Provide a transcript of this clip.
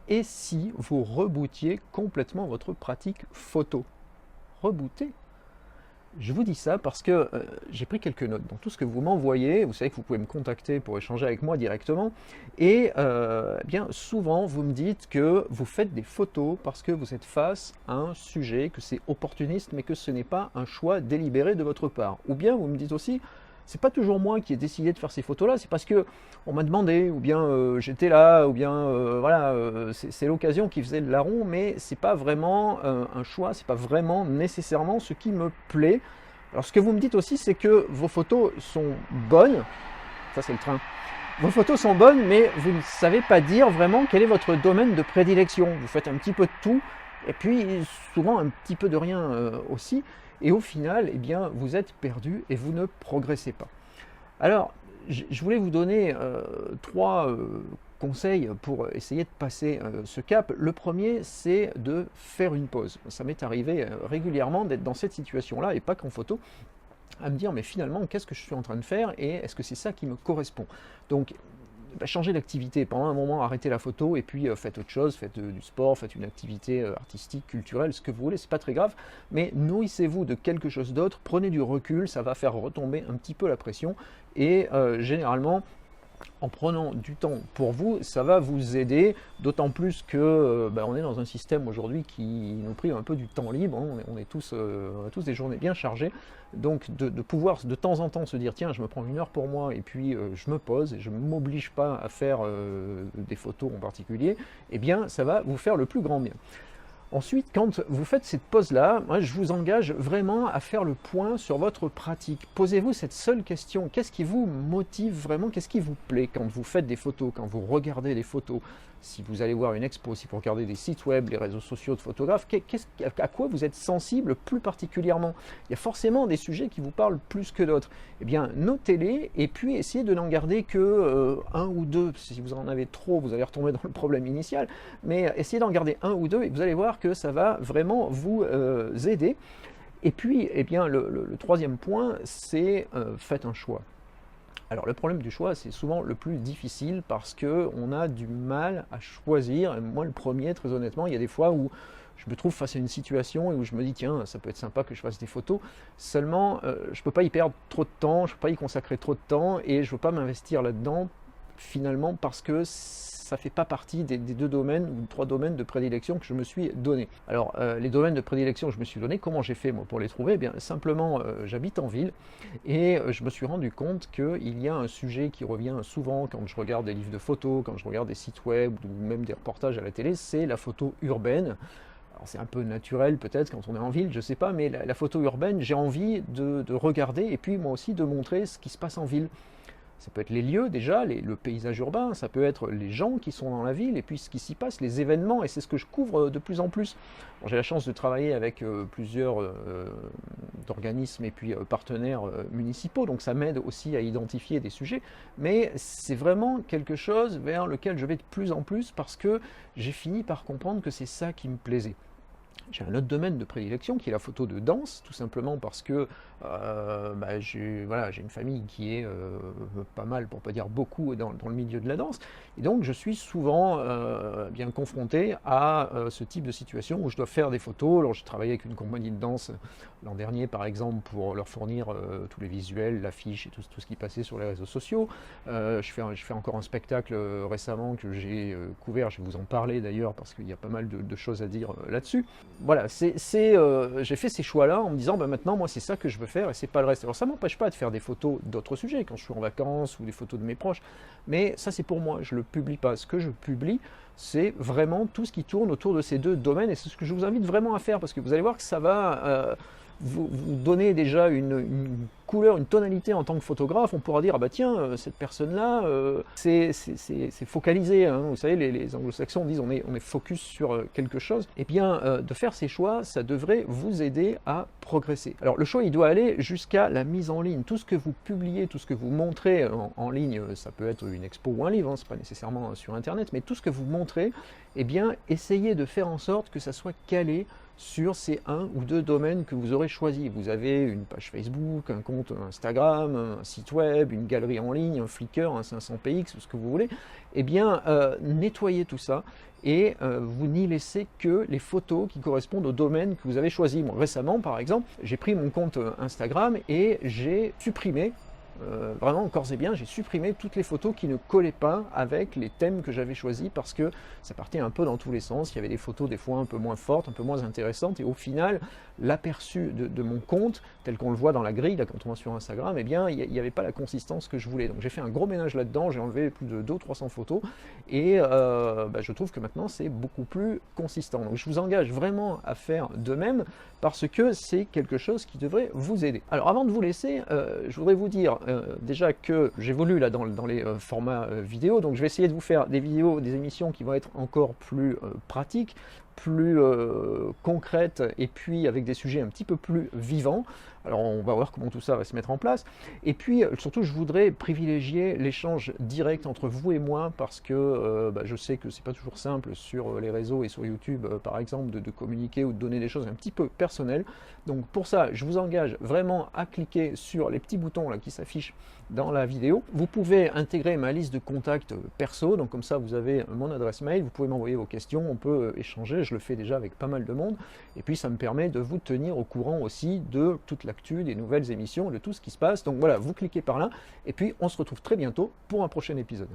Et si vous rebootiez complètement votre pratique photo? Rebooter? Je vous dis ça parce que j'ai pris quelques notes dans tout ce que vous m'envoyez. Vous savez que vous pouvez me contacter pour échanger avec moi directement. Et eh bien souvent, vous me dites que vous faites des photos parce que vous êtes face à un sujet, que c'est opportuniste, mais que ce n'est pas un choix délibéré de votre part. Ou bien vous me dites aussi, c'est pas toujours moi qui ai décidé de faire ces photos-là, c'est parce que on m'a demandé, ou bien j'étais là, ou bien voilà, c'est l'occasion qui faisait le larron, mais c'est pas vraiment un choix, c'est pas vraiment nécessairement ce qui me plaît. Alors ce que vous me dites aussi, c'est que vos photos sont bonnes, ça c'est le train. Vos photos sont bonnes, mais vous ne savez pas dire vraiment quel est votre domaine de prédilection. Vous faites un petit peu de tout, et puis souvent un petit peu de rien aussi. Et au final, eh bien, vous êtes perdu et vous ne progressez pas. Alors, je voulais vous donner trois conseils pour essayer de passer ce cap. Le premier, c'est de faire une pause. Ça m'est arrivé régulièrement d'être dans cette situation-là, et pas qu'en photo, à me dire, mais finalement, qu'est-ce que je suis en train de faire et est-ce que c'est ça qui me correspond? Donc, changer d'activité. Pendant un moment, arrêtez la photo et puis faites autre chose, faites du sport, faites une activité artistique, culturelle, ce que vous voulez, c'est pas très grave, mais nourrissez-vous de quelque chose d'autre, prenez du recul, ça va faire retomber un petit peu la pression et généralement, en prenant du temps pour vous, ça va vous aider, d'autant plus que on est dans un système aujourd'hui qui nous prive un peu du temps libre, hein. On a tous des journées bien chargées, donc de pouvoir de temps en temps se dire tiens, je me prends une heure pour moi et puis je me pose et je ne m'oblige pas à faire des photos en particulier, eh bien ça va vous faire le plus grand bien. Ensuite, quand vous faites cette pause-là, moi, je vous engage vraiment à faire le point sur votre pratique. Posez-vous cette seule question. Qu'est-ce qui vous motive vraiment? Qu'est-ce qui vous plaît quand vous faites des photos, quand vous regardez des photos? Si vous allez voir une expo, si vous regardez des sites web, les réseaux sociaux de photographes, à quoi vous êtes sensible plus particulièrement? Il y a forcément des sujets qui vous parlent plus que d'autres. Eh bien, notez-les et puis essayez de n'en garder que un ou deux. Si vous en avez trop, vous allez retomber dans le problème initial. Mais essayez d'en garder un ou deux et vous allez voir que ça va vraiment vous aider. Et puis, eh bien, le troisième point, c'est faites un choix. Alors le problème du choix, c'est souvent le plus difficile parce qu'on a du mal à choisir. Et moi, le premier, très honnêtement, il y a des fois où je me trouve face à une situation et où je me dis tiens, ça peut être sympa que je fasse des photos. Seulement, je ne peux pas y perdre trop de temps, je ne peux pas y consacrer trop de temps et je ne veux pas m'investir là-dedans finalement parce que ça ne fait pas partie des deux domaines ou trois domaines de prédilection que je me suis donné. Alors les domaines de prédilection que je me suis donné, comment j'ai fait moi pour les trouver? Eh bien simplement j'habite en ville et je me suis rendu compte qu'il y a un sujet qui revient souvent quand je regarde des livres de photos, quand je regarde des sites web ou même des reportages à la télé, c'est la photo urbaine. Alors c'est un peu naturel peut-être quand on est en ville, je ne sais pas, mais la photo urbaine, j'ai envie de regarder et puis moi aussi de montrer ce qui se passe en ville. Ça peut être les lieux déjà, le paysage urbain, ça peut être les gens qui sont dans la ville et puis ce qui s'y passe, les événements, et c'est ce que je couvre de plus en plus. J'ai la chance de travailler avec plusieurs organismes et puis partenaires municipaux, donc ça m'aide aussi à identifier des sujets, mais c'est vraiment quelque chose vers lequel je vais de plus en plus parce que j'ai fini par comprendre que c'est ça qui me plaisait. J'ai un autre domaine de prédilection qui est la photo de danse, tout simplement parce que j'ai une famille qui est pas mal, pour ne pas dire beaucoup, dans le milieu de la danse. Et donc je suis souvent bien confronté à ce type de situation où je dois faire des photos. Alors j'ai travaillé avec une compagnie de danse l'an dernier par exemple pour leur fournir tous les visuels, l'affiche et tout ce qui passait sur les réseaux sociaux. Je fais encore un spectacle récemment que j'ai couvert, je vais vous en parler d'ailleurs parce qu'il y a pas mal de choses à dire là-dessus. Voilà, j'ai fait ces choix-là en me disant maintenant moi c'est ça que je veux faire et c'est pas le reste. Alors ça m'empêche pas de faire des photos d'autres sujets quand je suis en vacances ou des photos de mes proches, mais ça c'est pour moi, je le publie pas. Ce que je publie, c'est vraiment tout ce qui tourne autour de ces deux domaines et c'est ce que je vous invite vraiment à faire parce que vous allez voir que ça va vous donner déjà une couleur, une tonalité en tant que photographe. On pourra dire ah bah tiens cette personne-là c'est focalisé, hein. Vous savez les anglo-saxons disent on est focus sur quelque chose. Et bien de faire ces choix, ça devrait vous aider à progresser. Alors le choix il doit aller jusqu'à la mise en ligne. Tout ce que vous publiez, tout ce que vous montrez en ligne, ça peut être une expo ou un livre, hein, c'est pas nécessairement sur internet, mais tout ce que vous montrez, eh bien essayez de faire en sorte que ça soit calé sur ces 1 ou 2 domaines que vous aurez choisis. Vous avez une page Facebook, un compte Instagram, un site web, une galerie en ligne, un Flickr, un 500px, ce que vous voulez. Eh bien, nettoyez tout ça et vous n'y laissez que les photos qui correspondent au domaine que vous avez choisi. Moi, récemment, par exemple, j'ai pris mon compte Instagram et j'ai supprimé, vraiment corps et bien, j'ai supprimé toutes les photos qui ne collaient pas avec les thèmes que j'avais choisis parce que ça partait un peu dans tous les sens. Il y avait des photos des fois un peu moins fortes, un peu moins intéressantes et au final, l'aperçu de mon compte, tel qu'on le voit dans la grille, là, quand on va sur Instagram, eh bien, il n'y avait pas la consistance que je voulais. Donc j'ai fait un gros ménage là-dedans, j'ai enlevé plus de 200 ou 300 photos et je trouve que maintenant c'est beaucoup plus consistant. Donc je vous engage vraiment à faire de même parce que c'est quelque chose qui devrait vous aider. Alors avant de vous laisser, je voudrais vous dire déjà que j'évolue là dans les formats vidéo, donc je vais essayer de vous faire des vidéos, des émissions qui vont être encore plus pratiques, plus concrètes et puis avec des sujets un petit peu plus vivants. Alors on va voir comment tout ça va se mettre en place. Et puis surtout je voudrais privilégier l'échange direct entre vous et moi parce que je sais que c'est pas toujours simple sur les réseaux et sur YouTube par exemple de communiquer ou de donner des choses un petit peu personnelles. Donc pour ça je vous engage vraiment à cliquer sur les petits boutons là qui s'affichent dans la vidéo. Vous pouvez intégrer ma liste de contacts perso, donc comme ça vous avez mon adresse mail, vous pouvez m'envoyer vos questions, on peut échanger, je le fais déjà avec pas mal de monde et puis ça me permet de vous tenir au courant aussi de toute l'actu, des nouvelles émissions, de tout ce qui se passe. Donc voilà, vous cliquez par là et puis on se retrouve très bientôt pour un prochain épisode.